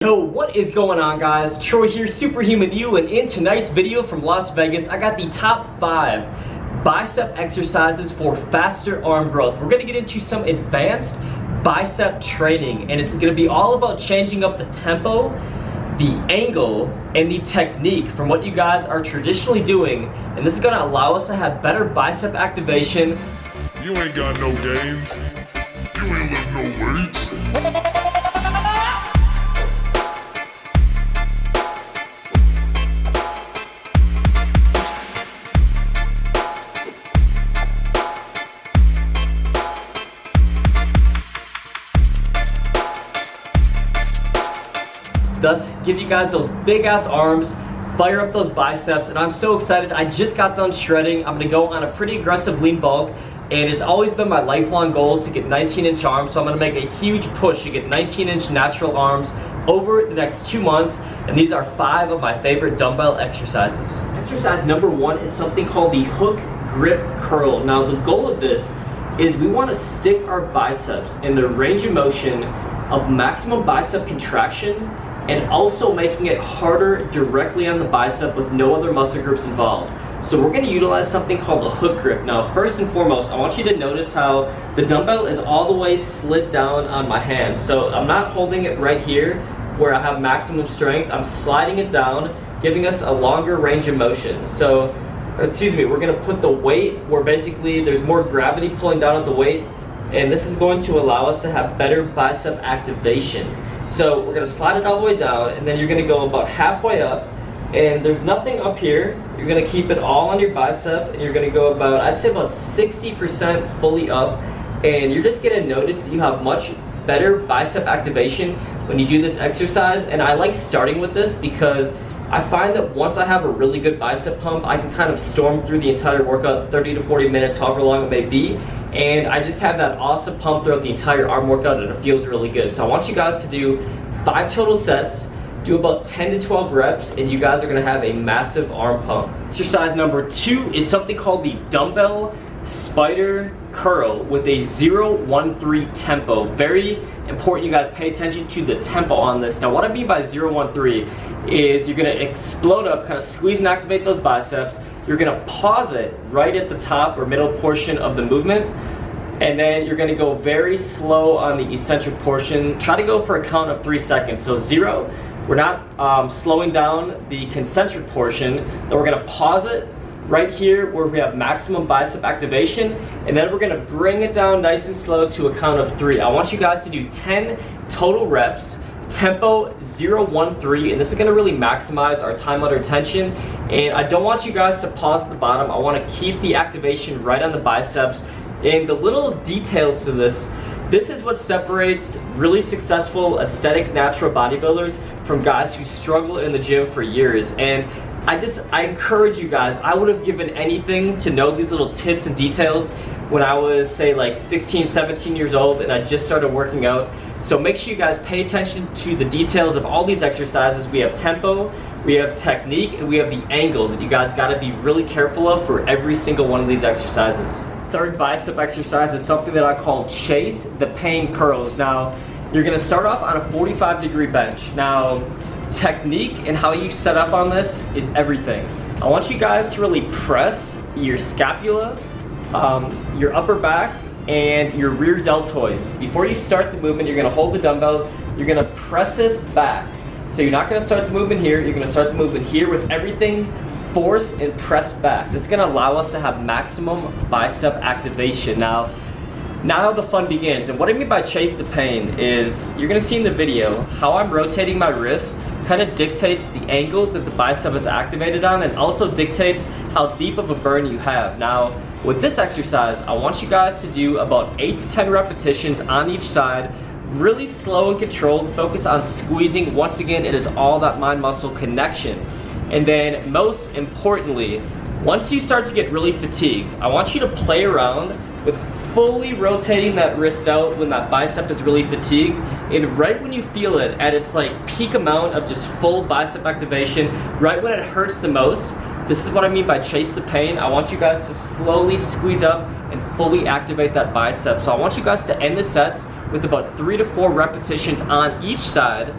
Yo, what is going on, guys? Troy here, Superhuman you, and in tonight's video from Las Vegas, I got the top 5 bicep exercises for faster arm growth. We're gonna get into some advanced bicep training, and it's gonna be all about changing up the tempo, the angle, and the technique from what you guys are traditionally doing, and this is gonna allow us to have better bicep activation. You ain't got no gains. You ain't lift no weights. Thus, give you guys those big ass arms, fire up those biceps, and I'm so excited. I just got done shredding. I'm gonna go on a pretty aggressive lean bulk, and it's always been my lifelong goal to get 19-inch arms, so I'm gonna make a huge push to get 19-inch natural arms over the next 2 months, and these are 5 of my favorite dumbbell exercises. Exercise number 1 is something called the hook grip curl. Now, the goal of this is we wanna stick our biceps in the range of motion of maximum bicep contraction and also making it harder directly on the bicep with no other muscle groups involved. So we're gonna utilize something called a hook grip. Now, first and foremost, I want you to notice how the dumbbell is all the way slid down on my hand. So I'm not holding it right here where I have maximum strength. I'm sliding it down, giving us a longer range of motion. So, excuse me, we're gonna put the weight where basically there's more gravity pulling down at the weight, and this is going to allow us to have better bicep activation. So we're gonna slide it all the way down, and then you're gonna go about halfway up, and there's nothing up here. You're gonna keep it all on your bicep, and you're gonna go about, I'd say about 60% fully up, and you're just gonna notice that you have much better bicep activation when you do this exercise. And I like starting with this because I find that once I have a really good bicep pump, I can kind of storm through the entire workout, 30 to 40 minutes, however long it may be. And I just have that awesome pump throughout the entire arm workout, and it feels really good. So I want you guys to do 5 total sets, do about 10 to 12 reps, and you guys are gonna have a massive arm pump. Exercise number 2 is something called the dumbbell spider curl with a 0-1-3 tempo. Very important you guys pay attention to the tempo on this. Now, what I mean by 0-1-3 is you're gonna explode up, kind of squeeze and activate those biceps. You're gonna pause it right at the top or middle portion of the movement, and then you're gonna go very slow on the eccentric portion. Try to go for a count of 3 seconds. So 0, we're not slowing down the concentric portion. Then we're gonna pause it right here where we have maximum bicep activation, and then we're gonna bring it down nice and slow to a count of 3. I want you guys to do 10 total reps, tempo 0-1-3, and this is gonna really maximize our time under tension. And I don't want you guys to pause at the bottom. I wanna keep the activation right on the biceps. And the little details to this is what separates really successful aesthetic natural bodybuilders from guys who struggle in the gym for years. And I encourage you guys, I would have given anything to know these little tips and details when I was, say, like 16, 17 years old and I just started working out. So make sure you guys pay attention to the details of all these exercises. We have tempo, we have technique, and we have the angle that you guys gotta be really careful of for every single one of these exercises. Third bicep exercise is something that I call chase the pain curls. Now, you're gonna start off on a 45-degree bench. Now, technique and how you set up on this is everything. I want you guys to really press your scapula, your upper back, and your rear deltoids. Before you start the movement, you're gonna hold the dumbbells, you're gonna press this back. So you're not gonna start the movement here, you're gonna start the movement here with everything force and press back. This is gonna allow us to have maximum bicep activation. Now the fun begins. And what I mean by chase the pain is, you're gonna see in the video, how I'm rotating my wrist kind of dictates the angle that the bicep is activated on, and also dictates how deep of a burn you have. Now, with this exercise, I want you guys to do about 8 to 10 repetitions on each side, really slow and controlled, focus on squeezing. Once again, it is all that mind-muscle connection. And then most importantly, once you start to get really fatigued, I want you to play around with fully rotating that wrist out when that bicep is really fatigued, and right when you feel it at its like peak amount of just full bicep activation, right when it hurts the most, this is what I mean by chase the pain. I want you guys to slowly squeeze up and fully activate that bicep. So I want you guys to end the sets with about 3 to 4 repetitions on each side,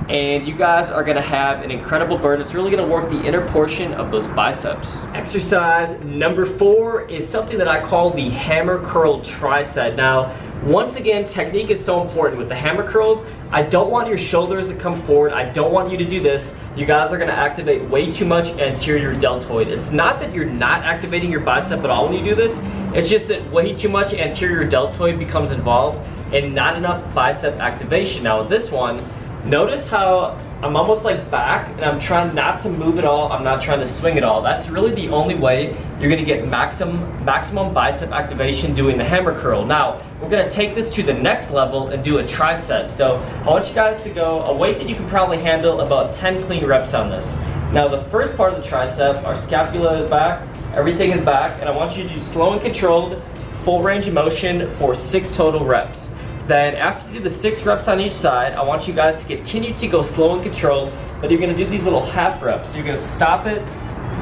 and you guys are gonna have an incredible burn. It's really gonna work the inner portion of those biceps. Exercise number 4 is something that I call the hammer curl tricep. Now, once again, technique is so important with the hammer curls. I don't want your shoulders to come forward. I don't want you to do this. You guys are gonna activate way too much anterior deltoid. It's not that you're not activating your bicep at all when you do this. It's just that way too much anterior deltoid becomes involved and not enough bicep activation. Now with this one, notice how I'm almost like back and I'm trying not to move at all. I'm not trying to swing at all. That's really the only way you're gonna get maximum bicep activation doing the hammer curl. Now, we're gonna take this to the next level and do a tricep. So I want you guys to go a weight that you can probably handle about 10 clean reps on this. Now the first part of the tricep, our scapula is back, everything is back, and I want you to do slow and controlled, full range of motion for 6 total reps. Then after you do the 6 reps on each side, I want you guys to continue to go slow and controlled, but you're gonna do these little half reps. So you're gonna stop it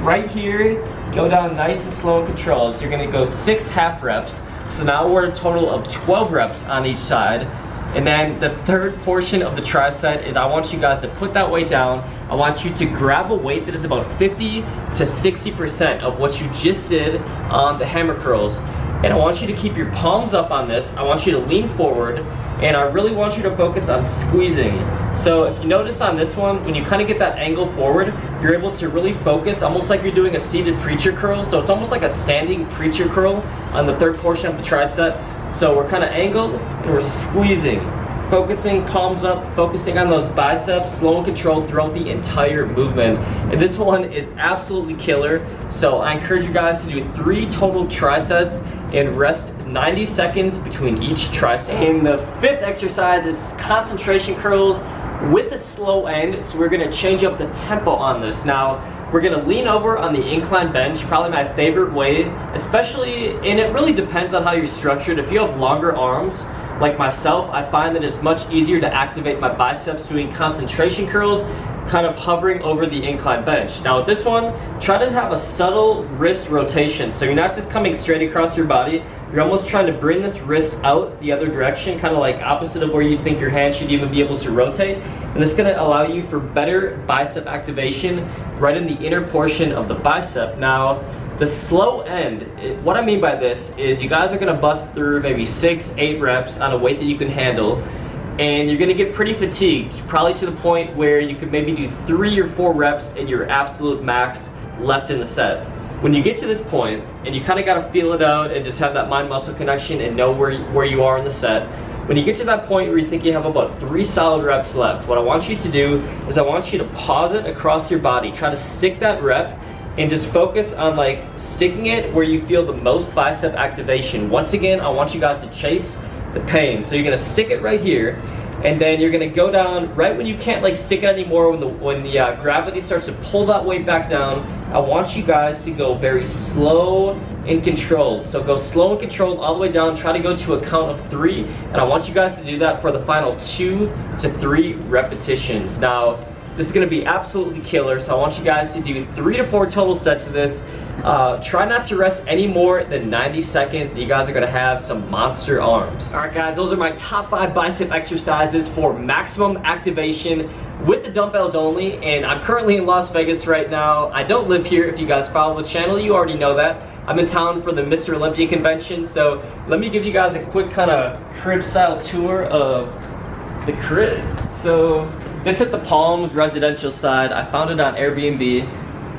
right here, go down nice and slow and controlled. So you're gonna go 6 half reps. So now we're a total of 12 reps on each side. And then the third portion of the tricep is I want you guys to put that weight down. I want you to grab a weight that is about 50 to 60% of what you just did on the hammer curls. And I want you to keep your palms up on this. I want you to lean forward, and I really want you to focus on squeezing. So if you notice on this one, when you kind of get that angle forward, you're able to really focus almost like you're doing a seated preacher curl. So it's almost like a standing preacher curl on the third portion of the tricep. So we're kind of angled and we're squeezing. Focusing, palms up, focusing on those biceps, slow and controlled throughout the entire movement. And this one is absolutely killer. So I encourage you guys to do 3 total triceps and rest 90 seconds between each tricep. And the 5th exercise is concentration curls with the slow end. So we're gonna change up the tempo on this. Now, we're gonna lean over on the incline bench, probably my favorite way, especially, and it really depends on how you're structured. If you have longer arms, like myself, I find that it's much easier to activate my biceps doing concentration curls, kind of hovering over the incline bench. Now with this one, try to have a subtle wrist rotation. So you're not just coming straight across your body, you're almost trying to bring this wrist out the other direction, kind of like opposite of where you think your hand should even be able to rotate. And this is gonna allow you for better bicep activation right in the inner portion of the bicep. Now, the slow end, what I mean by this is you guys are gonna bust through maybe 6, 8 reps on a weight that you can handle, and you're gonna get pretty fatigued, probably to the point where you could maybe do 3 or 4 reps at your absolute max left in the set. When you get to this point, and you kind of gotta feel it out and just have that mind-muscle connection and know where you are in the set, when you get to that point where you think you have about 3 solid reps left, what I want you to do is I want you to pause it across your body. Try to stick that rep and just focus on like sticking it where you feel the most bicep activation. Once again, I want you guys to chase the pain. So you're gonna stick it right here, and then you're gonna go down right when you can't like stick it anymore, when the gravity starts to pull that weight back down. I want you guys to go very slow and controlled. So go slow and controlled all the way down. Try to go to a count of 3, and I want you guys to do that for the final 2 to 3 repetitions. Now, this is gonna be absolutely killer, so I want you guys to do 3 to 4 total sets of this. Try not to rest any more than 90 seconds, and you guys are gonna have some monster arms. All right guys, those are my top 5 bicep exercises for maximum activation with the dumbbells only, and I'm currently in Las Vegas right now. I don't live here. If you guys follow the channel, you already know that. I'm in town for the Mr. Olympia convention, so let me give you guys a quick kind of crib style tour of the crib. So this is the Palms residential side. I found it on Airbnb.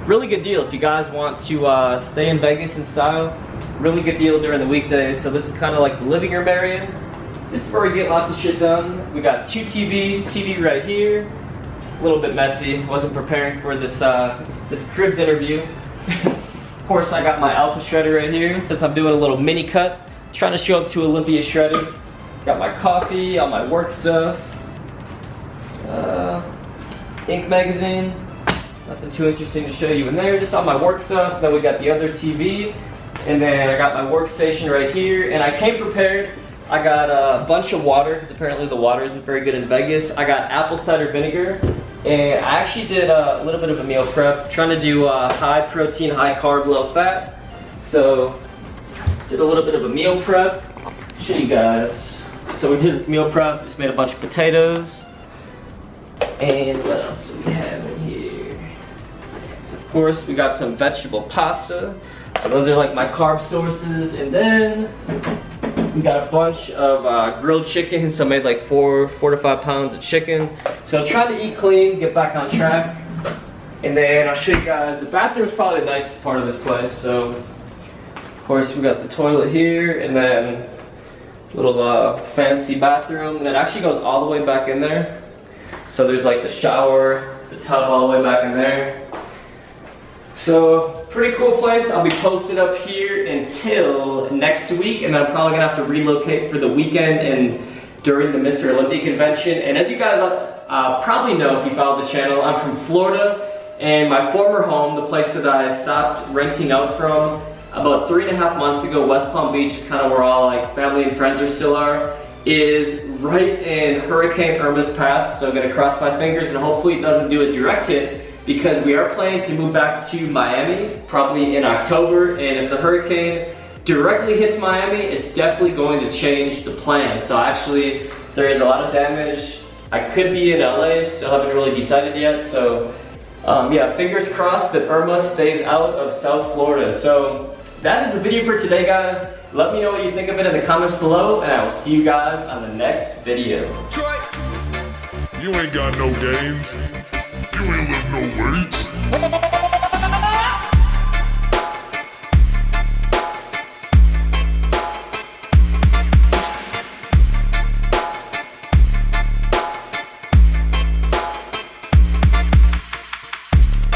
Really good deal if you guys want to stay in Vegas in style. Really good deal during the weekdays. So this is kind of like the living room area. This is where we get lots of shit done. We got 2 TVs, TV right here. A little bit messy. Wasn't preparing for this this cribs interview. Of course, I got my Alpha Shredder right here since I'm doing a little mini cut. Trying to show up to Olympia shredded. Got my coffee, all my work stuff. Ink magazine, nothing too interesting to show you in there, just all my work stuff. Then we got the other TV, and then I got my workstation right here, and I came prepared. I got a bunch of water, because apparently the water isn't very good in Vegas. I got apple cider vinegar, and I actually did a little bit of a meal prep, trying to do high protein, high carb, low fat. So, did a little bit of a meal prep, show you guys. So we did this meal prep, just made a bunch of potatoes, And what else do we have in here? Of course, we got some vegetable pasta. So those are like my carb sources. And then we got a bunch of grilled chicken. So I made like 4 to 5 pounds of chicken. So trying to eat clean, get back on track. And then I'll show you guys, the bathroom is probably the nicest part of this place. So of course we got the toilet here, and then little fancy bathroom, and it actually goes all the way back in there. So there's like the shower, the tub all the way back in there. So pretty cool place. I'll be posted up here until next week, and then I'm probably gonna have to relocate for the weekend and during the Mr. Olympia convention. And as you guys probably know if you follow the channel, I'm from Florida, and my former home, the place that I stopped renting out from about 3.5 months ago, West Palm Beach is kind of where all like family and friends still are, is right in Hurricane Irma's path. So I'm gonna cross my fingers and hopefully it doesn't do a direct hit, because we are planning to move back to Miami probably in October, and if the hurricane directly hits Miami, it's definitely going to change the plan. So actually there is a lot of damage. I could be in LA, still haven't really decided yet. So yeah, fingers crossed that Irma stays out of South Florida. So that is the video for today, guys. Let me know what you think of it in the comments below, and I will see you guys on the next video. You ain't got no gains. You ain't lift no weights.